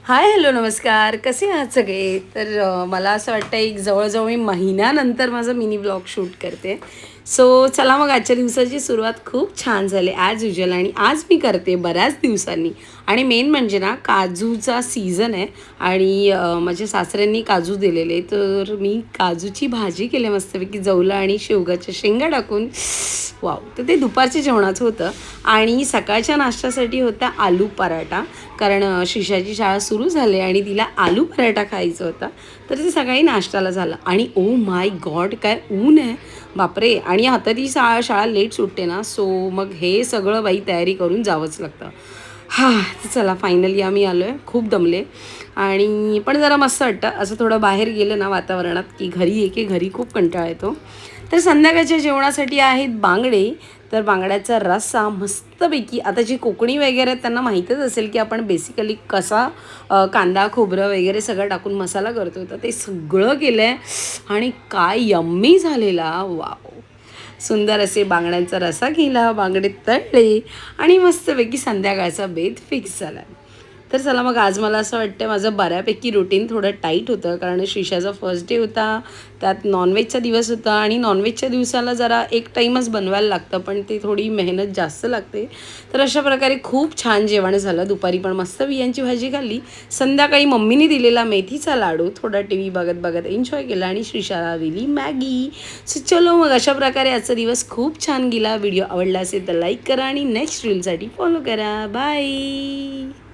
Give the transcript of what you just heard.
Hi hello नमस्कार, कसे आहात सगळे. तर मला असं वाटतं एक जवळजवळ मी महिन्यानंतर माझा मिनी ब्लॉग शूट करते. सो चला मग आजच्या दिवसाची सुरुवात खूप छान झाली ॲज युजल आणि आज मी करते बऱ्याच दिवसांनी. आणि मेन म्हणजे ना काजूचा सीझन आहे आणि माझ्या सासऱ्यांनी काजू दिलेले, तर मी काजूची भाजी केली मस्तपैकी जवलं आणि शेवगाच्या शेंगा टाकून. वाव, तर ते दुपारच्या जेवणाचं होतं. आणि सकाळच्या नाश्त्यासाठी होता आलू पराठा, कारण शिशाची शाळा सुरू झाली आणि तिला आलू पराठा खायचा होता. तर ते सकाळी नाश्त्याला झालं आणि ओ माय गॉड काय ऊन आहे बापरे. आणि आता ती शाळा लेट सुटते ना, सो मग हे सगळं बाई तयारी करून जावंच लागतं. हां, तर चला फायनली आम्ही आलो आहे. खूप दमले आणि पण जरा मस्त वाटतं असं थोडं बाहेर गेलं ना वातावरणात, की घरी ये की घरी खूप कंटाळा येतो. तर संध्याकाळच्या जेवणासाठी आहेत बांगडे. तर बांगड्याचा रस्सा मस्तपैकी, आता जी कोकणी वगैरे आहेत त्यांना माहीतच असेल की आपण बेसिकली कसा कांदा खोबरं वगैरे सगळं टाकून मसाला करतो, तर ते सगळं केलं आहे आणि काय यम्मी झालेला. वाव, सुंदर असे बांगड्यांचा रस्सा केला, बांगडे तळले आणि मस्तपैकी संध्याकाळचा बेत फिक्स झाला. तर चला मग आज मला असं वाटतं माझं बऱ्यापैकी रुटीन थोडं टाईट होतं, कारण शिशाचा फर्स्ट डे होता, त्यात नॉनव्हेजचा दिवस होता आणि नॉनव्हेजच्या दिवसाला जरा एक टाईमच बनवायला लागतं, पण ते थोडी मेहनत जास्त लागते. तर अशा प्रकारे खूप छान जेवण झालं. दुपारी पण मस्त बियांची भाजी खाल्ली. संध्याकाळी मम्मीने दिलेला मेथीचा लाडू थोडा टी व्ही बघत बघत एन्जॉय केला आणि श्रीशाला दिली मॅगी. सो चलो मग अशा प्रकारे आजचा दिवस खूप छान गेला. व्हिडिओ आवडला असेल तर लाईक करा आणि नेक्स्ट रीलसाठी फॉलो करा. बाय.